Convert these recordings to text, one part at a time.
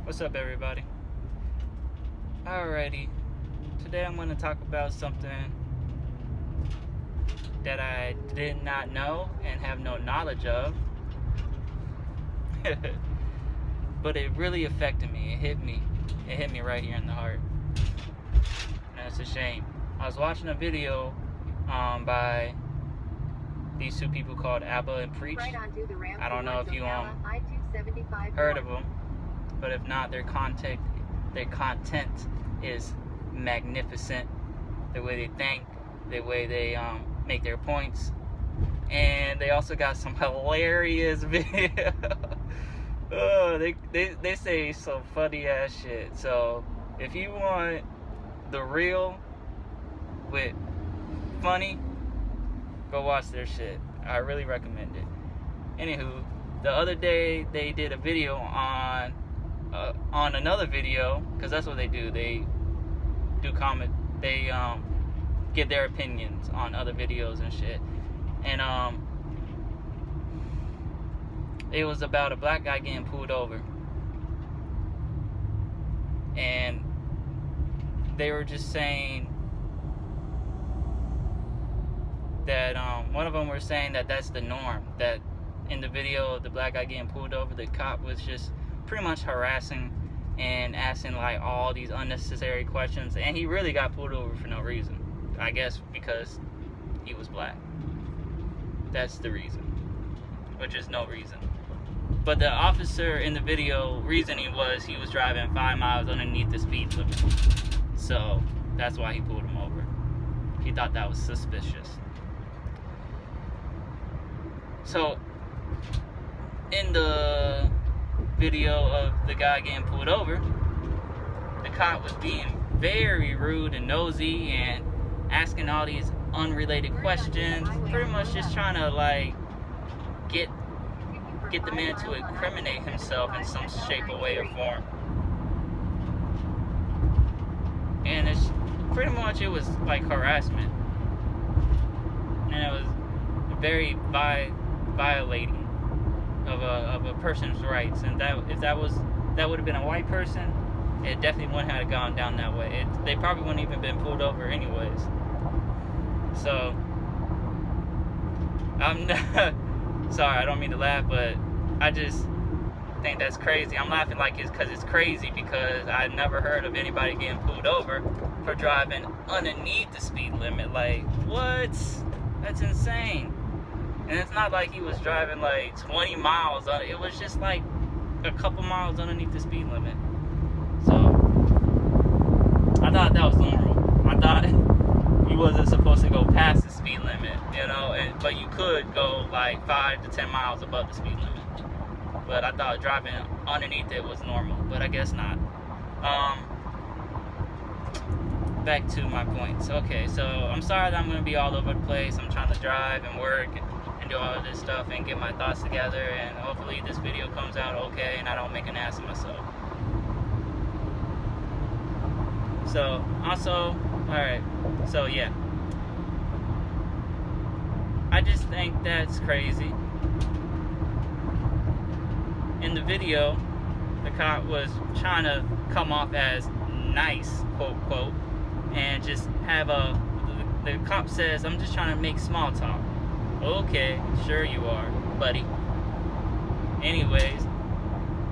What's up, everybody? Alrighty, today I'm going to talk about something that I did not know and have no knowledge of. But it really affected me. It hit me right here in the heart. And it's a shame. I was watching a video by these two people called Abba and Preach. I don't know if you heard of them, but if not, their content is magnificent. The way they think, the way they make their points, and they also got some hilarious video. Oh, they say some funny ass shit. So if you want the real with funny, go watch their shit. I really recommend it. Anywho, the other day they did a video on another video, because that's what they do. They do comment. They give their opinions on other videos and shit. And it was about a black guy getting pulled over, and they were just saying that one of them were saying that that's the norm, that in the video of the black guy getting pulled over, the cop was just pretty much harassing and asking like all these unnecessary questions, and he really got pulled over for no reason. I guess because he was black. That's the reason, which is no reason. But the officer in the video reasoning was he was driving 5 miles underneath the speed limit, so that's why he pulled him over. He thought that was suspicious. So in the video of the guy getting pulled over, the cop was being very rude and nosy and asking all these unrelated questions, pretty much just trying to like get the man to incriminate himself in some shape or way or form. And it's pretty much, it was like harassment, and it was very violating of a person's rights. And that would have been a white person, it definitely wouldn't have gone down that way. They probably wouldn't even been pulled over anyways. So I'm not, sorry, I don't mean to laugh, but I just think that's crazy. I'm laughing like it's because it's crazy, because I never heard of anybody getting pulled over for driving underneath the speed limit. Like, what? That's insane. And it's not like he was driving like 20 miles. It was just like a couple miles underneath the speed limit. So I thought that was normal. I thought you wasn't supposed to go past the speed limit, you know, but you could go like 5 to 10 miles above the speed limit. But I thought driving underneath it was normal, but I guess not. Back to my points. Okay, so I'm sorry that I'm going to be all over the place. I'm trying to drive and work and do all of this stuff and get my thoughts together, and hopefully this video comes out okay and I don't make an ass of myself. So, also, alright, so yeah. I just think that's crazy. In the video, the cop was trying to come off as nice, quote, quote, and just have the cop says, I'm just trying to make small talk. Okay, sure you are, buddy. Anyways,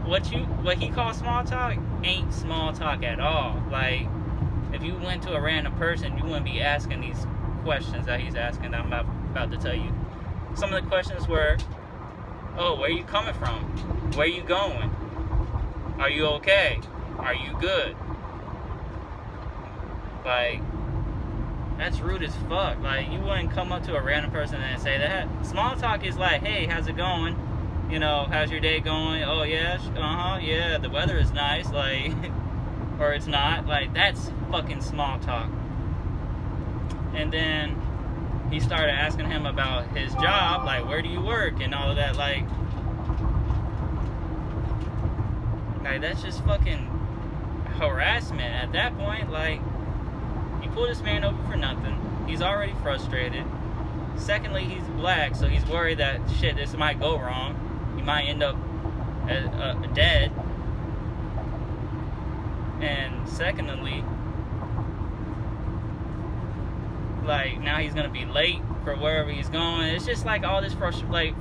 what he calls small talk ain't small talk at all. Like, if you went to a random person, you wouldn't be asking these questions that he's asking that I'm about to tell you. Some of the questions were, oh, where are you coming from? Where are you going? Are you okay? Are you good? Like, that's rude as fuck. Like, you wouldn't come up to a random person and say that. Small talk is like, hey, how's it going? You know, how's your day going? Oh, yeah, yeah, the weather is nice. Like, or it's not. Like, that's fucking small talk. And then he started asking him about his job, like, where do you work, and all of that. Like that's just fucking harassment at that point. Like, you pull this man over for nothing. He's already frustrated. Secondly, he's black, so he's worried that shit, this might go wrong. He might end up dead. And secondly, like, now he's gonna be late for wherever he's going. It's just like all this like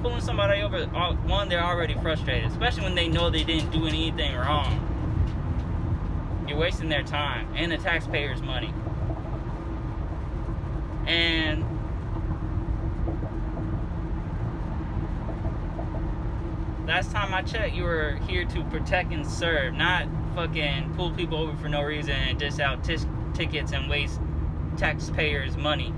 pulling somebody over. One, they're already frustrated, especially when they know they didn't do anything wrong. You're wasting their time and the taxpayers' money. And last time I checked, you were here to protect and serve, not fucking pull people over for no reason and dish out tickets and waste taxpayers' money.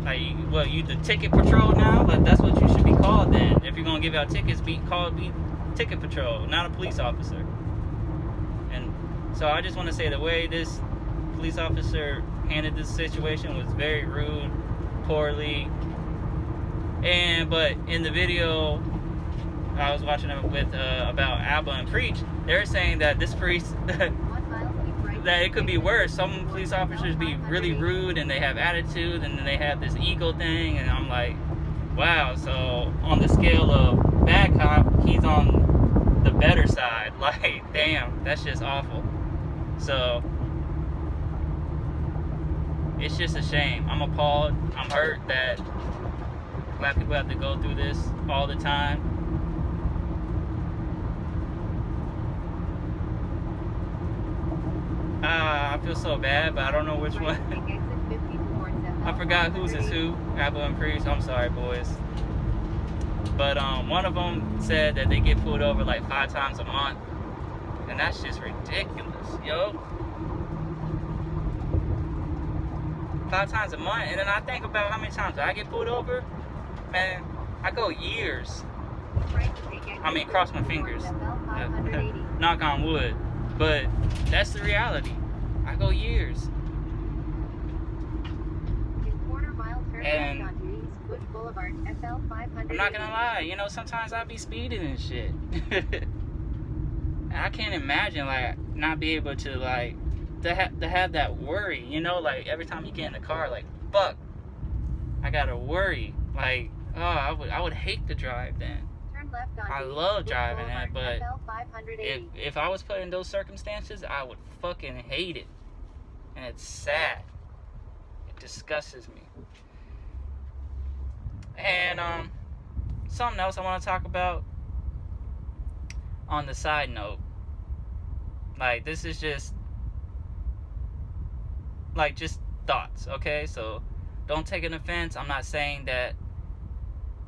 Like, well, you the ticket patrol now? But that's what you should be called then. If you're gonna give out tickets, be ticket patrol, not a police officer. And so I just want to say the way this police officer handled this situation was very rude, poorly. But in the video I was watching it with about Abba and Preach, they're saying that this priest that it could be worse. Some police officers be really rude and they have attitude, and then they have this ego thing, and I'm like, wow. So on the scale of bad cop, he's on the better side. Like, damn, that's just awful. So it's just a shame. I'm appalled. I'm hurt that black people have to go through this all the time. I feel so bad, but I don't know which one. I forgot whose is who. Apple and Priest. I'm sorry, boys. But one of them said that they get pulled over like 5 times a month, and that's just ridiculous, yo. 5 times a month, and then I think about how many times I get pulled over. Man, I go years. I mean, cross my fingers. Knock on wood. But that's the reality. I go years. And I'm not gonna lie, you know, sometimes I be speeding and shit. And I can't imagine, like, not be able to, like, to have that worry, you know, like, every time you get in the car, like, fuck, I gotta worry. Like, oh, I would hate to drive then. I love driving it, but if I was put in those circumstances, I would fucking hate it. And it's sad. It disgusts me. And something else I want to talk about on the side note. Like, this is just thoughts, okay? So don't take an offense. I'm not saying that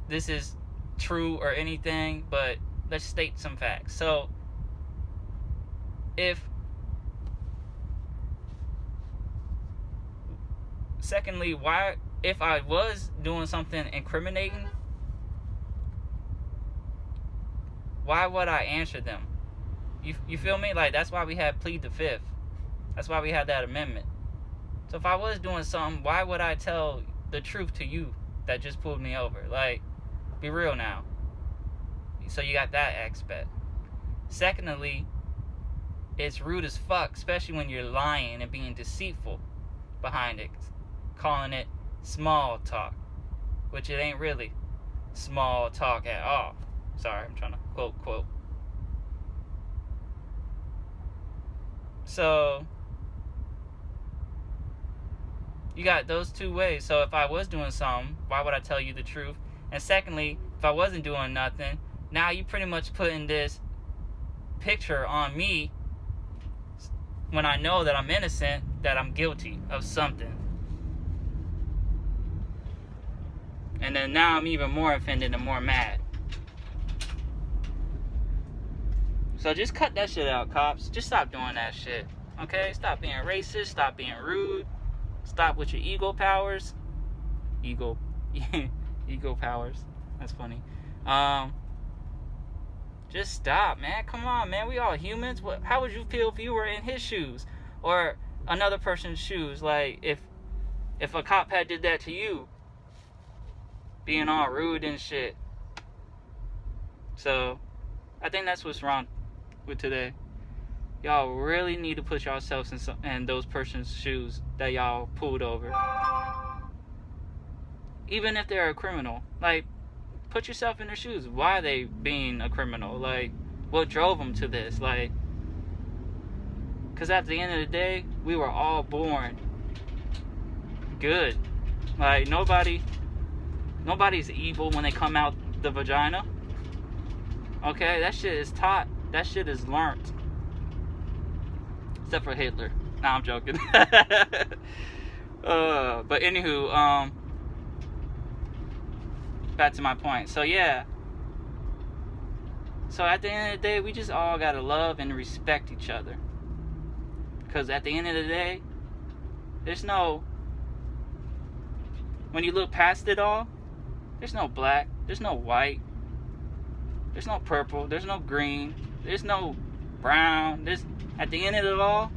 this is true or anything, but let's state some facts. So secondly, if I was doing something incriminating, why would I answer them? You feel me? Like, that's why we had plead the fifth. That's why we had that amendment. So if I was doing something, why would I tell the truth to you that just pulled me over? Like, be real now. So you got that aspect. Secondly, it's rude as fuck, especially when you're lying and being deceitful behind it, calling it small talk, which it ain't really small talk at all. Sorry, I'm trying to quote. So you got those two ways. So if I was doing something, why would I tell you the truth? And secondly, if I wasn't doing nothing, now you pretty much putting this picture on me when I know that I'm innocent, that I'm guilty of something. And then now I'm even more offended and more mad. So just cut that shit out, cops. Just stop doing that shit, okay? Stop being racist. Stop being rude. Stop with your ego powers. Ego powers. That's funny. Just stop, man. Come on, man. We all humans. How would you feel if you were in his shoes or another person's shoes? Like, if a cop had did that to you, being all rude and shit. So I think that's what's wrong with today. Y'all really need to put yourselves in those person's shoes that y'all pulled over. Even if they're a criminal, like, put yourself in their shoes. Why are they being a criminal? Like, what drove them to this? Like, Because at the end of the day, we were all born good. Like, nobody's evil when they come out the vagina. Okay, that shit is taught. That shit is learned. Except for Hitler. Nah, I'm joking. But anywho, back to my point. So yeah. So at the end of the day, we just all gotta love and respect each other. Because at the end of the day, there's no, when you look past it all, there's no black, there's no white, there's no purple, there's no green, there's no brown. At the end of it all,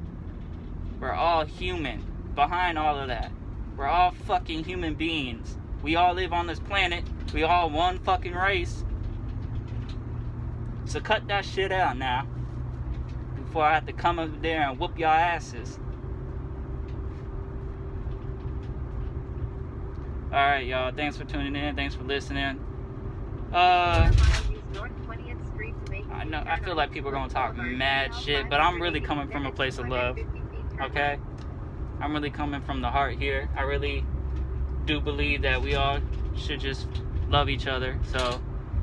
we're all human. Behind all of that, we're all fucking human beings. We all live on this planet. We all one fucking race. So cut that shit out now, before I have to come over there and whoop y'all asses. Alright, y'all. Thanks for tuning in. Thanks for listening. I know, I feel like people are gonna talk mad shit, but I'm really coming from a place of love. Okay? I'm really coming from the heart here. I really do believe that we all should just love each other. So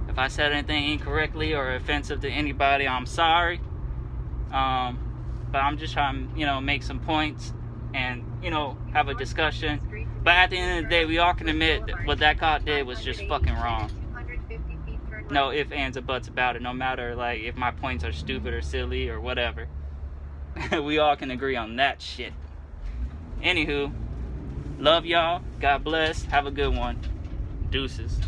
if I said anything incorrectly or offensive to anybody, I'm sorry. But I'm just trying to, make some points and, have a discussion. But at the end of the day, we all can admit that what that cop did was just fucking wrong. No ifs, ands, or buts about it. No matter, if my points are stupid or silly or whatever. We all can agree on that shit. Anywho, love y'all. God bless. Have a good one. Deuces.